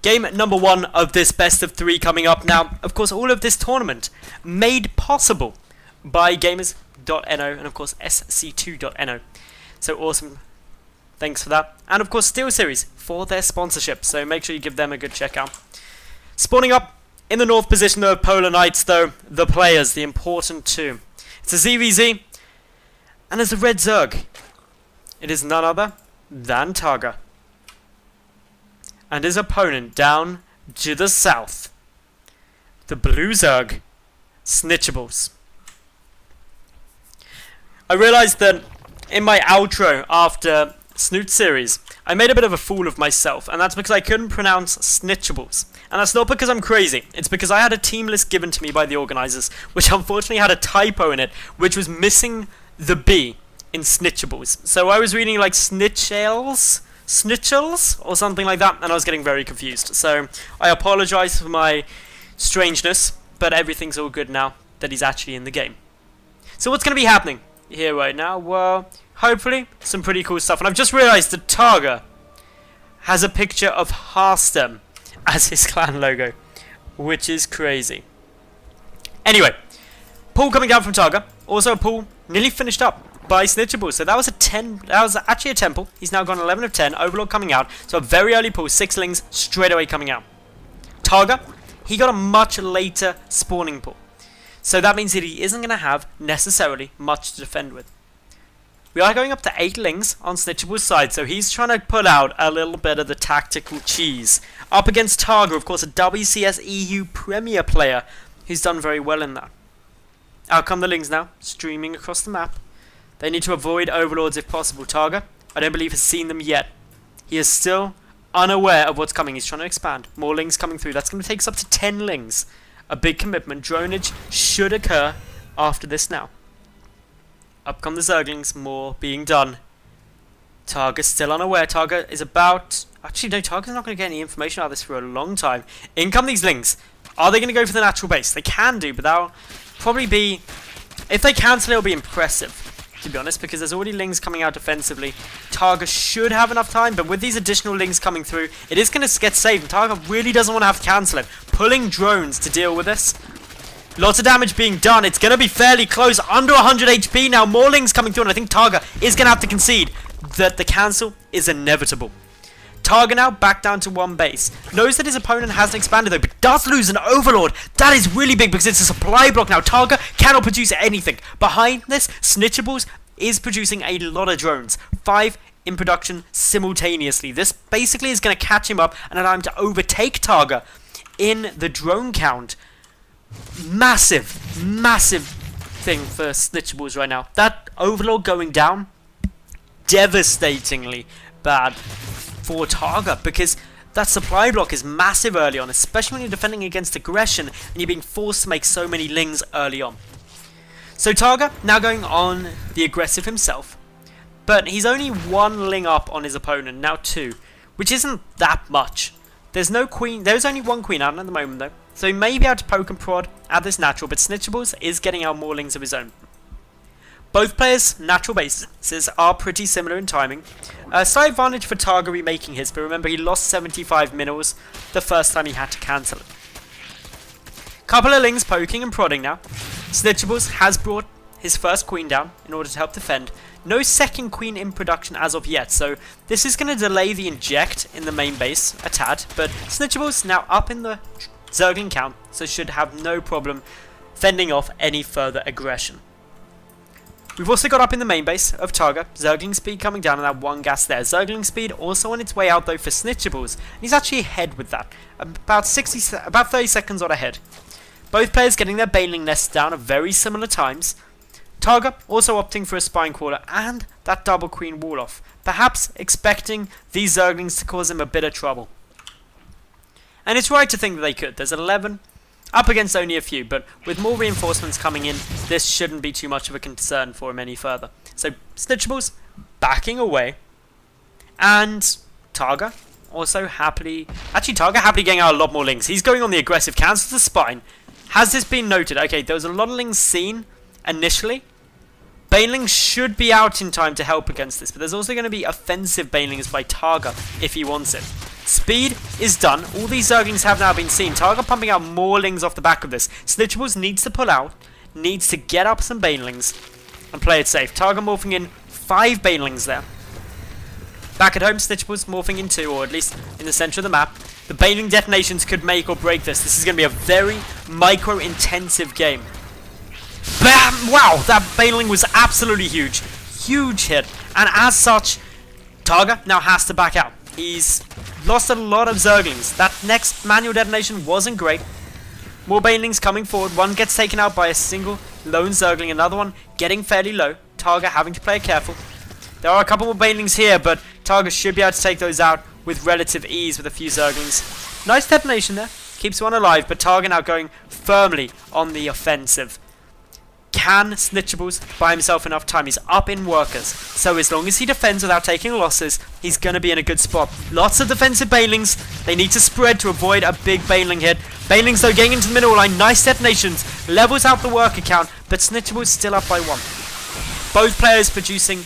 Game number 1 of this best of 3 coming up. Now, of course, all of this tournament made possible by gamers.no and, of course, sc2.no. So awesome. Thanks for that. And, of course, SteelSeries for their sponsorship. So make sure you give them a good check out. Spawning up in the north position of Polar Knights, though, the players, the important two. It's a ZvZ, and it's a red Zerg. It is none other than TargA. And his opponent down to the south, the blue Zerg, Snitchables. I realized that in my outro after Snoot series, I made a bit of a fool of myself, and that's because I couldn't pronounce Snitchables. And that's not because I'm crazy, it's because I had a team list given to me by the organizers, which unfortunately had a typo in it, which was missing the B in Snitchables. So I was reading like Snitchales, or something like that, and I was getting very confused. So I apologize for my strangeness, but everything's all good now that he's actually in the game. So what's going to be happening here right now? Well, hopefully some pretty cool stuff. And I've just realized that TargA has a picture of Hearthstone as his clan logo, which is crazy. Anyway, pull coming down from TargA. Also a pull nearly finished up by Snitchables. So that was a 10. That was actually a temple. He's now gone 11 of 10. Overlord coming out. So a very early pull. 6 lings straight away coming out. TargA, he got a much later spawning pull. So that means that he isn't going to have necessarily much to defend with. We are going up to 8 lings on Snitchables' side, so he's trying to pull out a little bit of the tactical cheese. Up against TargA, of course, a WCS EU Premier player who's done very well in that. Out come the lings now, streaming across the map. They need to avoid overlords if possible. TargA, I don't believe, has seen them yet. He is still unaware of what's coming. He's trying to expand. More lings coming through. That's going to take us up to 10 lings. A big commitment. Dronage should occur after this now. Up come the Zerglings, more being done. TargA's still unaware. TargA is about... Actually, no, TargA's not going to get any information out of this for a long time. In come these lings. Are they going to go for the natural base? They can do, but that'll probably be... If they cancel, it'll be impressive, to be honest, because there's already lings coming out defensively. TargA should have enough time, but with these additional lings coming through, it is going to get saved, and TargA really doesn't want to have to cancel it. Pulling drones to deal with this. Lots of damage being done. It's going to be fairly close. Under 100 HP now. More lings coming through. And I think TargA is going to have to concede that the cancel is inevitable. TargA now back down to 1 base. Knows that his opponent hasn't expanded though, but does lose an overlord. That is really big because it's a supply block now. TargA cannot produce anything. Behind this, Snitchables is producing a lot of drones. 5 in production simultaneously. This basically is going to catch him up and allow him to overtake TargA in the drone count. Massive thing for Snitchables right now. That overlord going down, devastatingly bad for TargA, because that supply block is massive early on, especially when you're defending against aggression and you're being forced to make so many lings early on. So TargA now going on the aggressive himself, but he's only 1 ling up on his opponent, now 2, which isn't that much. There's no queen. There's only 1 queen out at the moment though. So he may be able to poke and prod at this natural, but Snitchables is getting out more lings of his own. Both players' natural bases are pretty similar in timing. Slight advantage for TargA remaking his, but remember he lost 75 minerals the first time he had to cancel it. Couple of lings poking and prodding now. Snitchables has brought his first queen down in order to help defend. No second queen in production as of yet, so this is going to delay the inject in the main base a tad, but Snitchables now up in the Zergling count, so should have no problem fending off any further aggression. We've also got up in the main base of TargA, Zergling speed coming down on that 1 gas there. Zergling speed also on its way out though for Snitchables, and he's actually ahead with that, about 30 seconds on ahead. Both players getting their Baneling nests down at very similar times. TargA also opting for a Spine Crawler and that double queen wall off, perhaps expecting these Zerglings to cause him a bit of trouble. And it's right to think that they could. There's 11 up against only a few, but with more reinforcements coming in, this shouldn't be too much of a concern for him any further. So Snitchables backing away, and TargA also happily... Actually, TargA happily getting out a lot more lings. He's going on the aggressive, cancels the spine. Has this been noted? Okay, there was a lot of lings seen initially. Baneling should be out in time to help against this, but there's also going to be offensive Banelings by TargA if he wants it. Speed is done. All these Zerglings have now been seen. TargA pumping out more Lings off the back of this. Snitchables needs to pull out, needs to get up some Banelings and play it safe. TargA morphing in 5 Banelings there. Back at home, Snitchables morphing in 2, or at least in the center of the map. The Baneling detonations could make or break this. This is going to be a very micro-intensive game. Bam! Wow, that Baneling was absolutely huge. Huge hit. And as such, TargA now has to back out. He's lost a lot of Zerglings. That next manual detonation wasn't great. More Banelings coming forward. One gets taken out by a single lone Zergling. Another one getting fairly low. TargA having to play it careful. There are a couple more Banelings here, but TargA should be able to take those out with relative ease with a few Zerglings. Nice detonation there. Keeps one alive, but TargA now going firmly on the offensive. Can Snitchables buy himself enough time? He's up in workers, so as long as he defends without taking losses, he's going to be in a good spot. Lots of defensive Banelings. They need to spread to avoid a big Baneling hit. Banelings, though, getting into the middle line. Nice detonations. Levels out the worker count, but Snitchables still up by 1. Both players producing...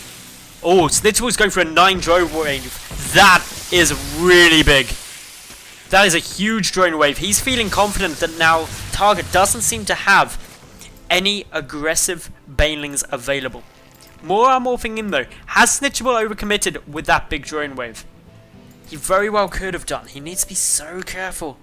Oh, Snitchables going for a 9 drone wave. That is really big. That is a huge drone wave. He's feeling confident that now TargA doesn't seem to have any aggressive Banelings available. More are morphing in though. Has Snitchable overcommitted with that big drone wave? He very well could have done. He needs to be so careful.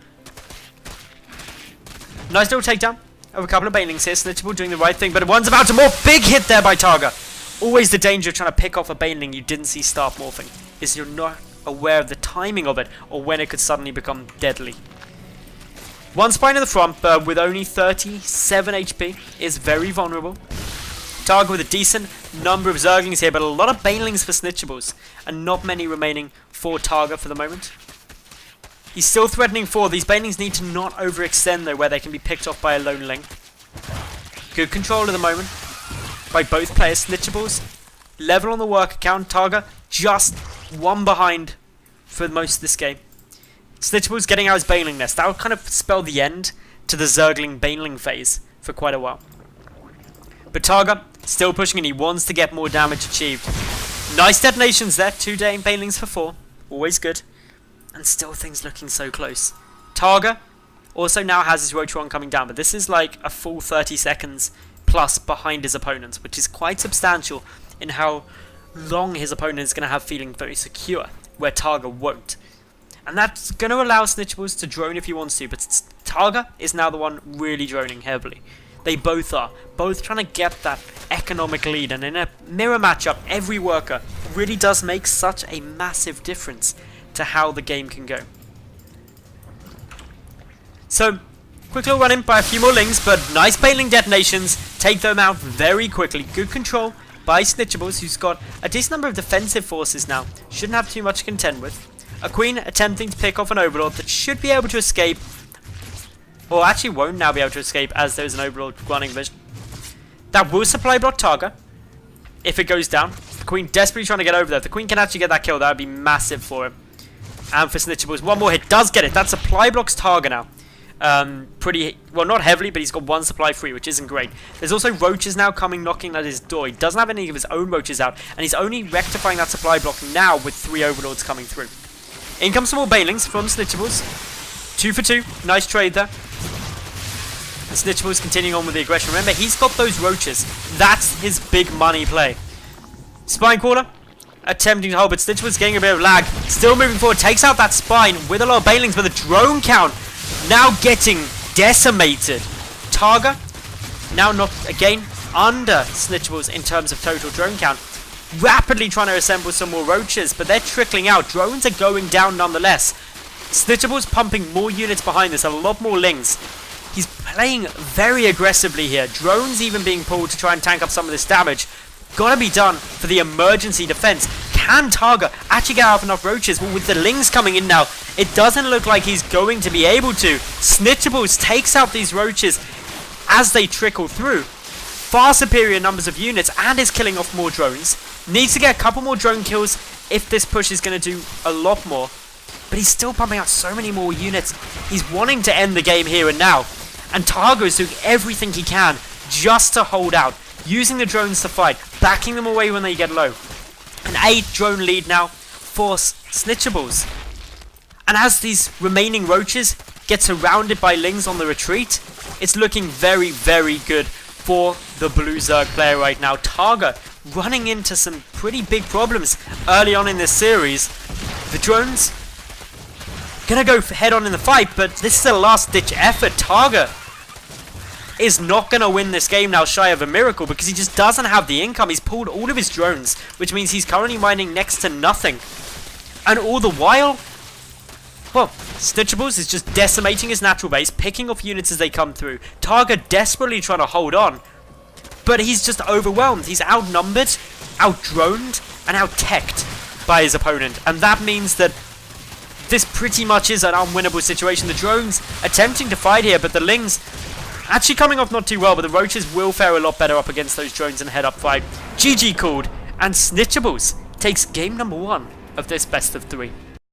Nice little takedown of a couple of Banelings here. Snitchable doing the right thing, but one's about to morph. Big hit there by TargA. Always the danger of trying to pick off a Baneling you didn't see start morphing, is you're not aware of the timing of it or when it could suddenly become deadly. One spine in the front, but with only 37 HP, is very vulnerable. TargA with a decent number of Zerglings here, but a lot of Banelings for Snitchables, and not many remaining for TargA for the moment. He's still threatening 4. These Banelings need to not overextend though, where they can be picked off by a lone Ling. Good control at the moment by both players. Snitchables level on the worker count. TargA just 1 behind for most of this game. Snitchables getting out his Baneling nest. That would kind of spell the end to the Zergling Baneling phase for quite a while. But TargA still pushing and he wants to get more damage achieved. Nice detonations there. 2 Banelings for 4. Always good. And still things looking so close. TargA also now has his Roach 1 coming down, but this is like a full 30 seconds plus behind his opponents, which is quite substantial in how long his opponent is going to have feeling very secure, where TargA won't. And that's going to allow Snitchables to drone if he wants to, but TargA is now the one really droning heavily. They both are. Both trying to get that economic lead, and in a mirror matchup, every worker really does make such a massive difference to how the game can go. So, quick little run in by a few more Lings, but nice Baneling detonations. Take them out very quickly. Good control by Snitchables, who's got a decent number of defensive forces now. Shouldn't have too much to contend with. A Queen attempting to pick off an Overlord that should be able to escape, or actually won't now be able to escape as there's an Overlord running vision. That will supply block TargA if it goes down. The Queen desperately trying to get over there. If the Queen can actually get that kill, that would be massive for him. And for Snitchables, one more hit does get it. That supply blocks TargA now. Pretty, well, not heavily, but he's got 1 supply free, which isn't great. There's also roaches now coming knocking at his door. He doesn't have any of his own roaches out, and he's only rectifying that supply block now with 3 Overlords coming through. In comes some more Banelings from Snitchables. 2 for 2. Nice trade there. And Snitchables continuing on with the aggression. Remember, he's got those roaches. That's his big money play. Spine Caller attempting to hold, but Snitchables getting a bit of lag. Still moving forward. Takes out that spine with a lot of Banelings, but the drone count now getting decimated. TargA now not again under Snitchables in terms of total drone count. Rapidly trying to assemble some more roaches, but they're trickling out. Drones are going down nonetheless. Snitchables pumping more units behind this, a lot more Lings. He's playing very aggressively here. Drones even being pulled to try and tank up some of this damage. Gotta be done for the emergency defense. Can TargA actually get out enough roaches? Well, with the Lings coming in now, it doesn't look like he's going to be able to. Snitchables takes out these roaches as they trickle through. Far superior numbers of units and is killing off more drones. Needs to get a couple more drone kills if this push is going to do a lot more. But he's still pumping out so many more units. He's wanting to end the game here and now. And TargA is doing everything he can just to hold out. Using the drones to fight. Backing them away when they get low. An 8 drone lead now for Snitchables. And as these remaining roaches get surrounded by Lings on the retreat, it's looking very, very good for the blue Zerg player right now. TargA running into some pretty big problems early on in this series. The drones gonna go head on in the fight, but this is a last ditch effort. TargA is not gonna win this game now shy of a miracle because he just doesn't have the income. He's pulled all of his drones, which means he's currently mining next to nothing. And all the while, well, Snitchables is just decimating his natural base, picking off units as they come through. TargA desperately trying to hold on, but he's just overwhelmed. He's outnumbered, outdroned, and out-teched by his opponent. And that means that this pretty much is an unwinnable situation. The drones attempting to fight here, but the Lings actually coming off not too well, but the roaches will fare a lot better up against those drones in a head-up fight. GG called, and Snitchables takes game number 1 of this best of 3.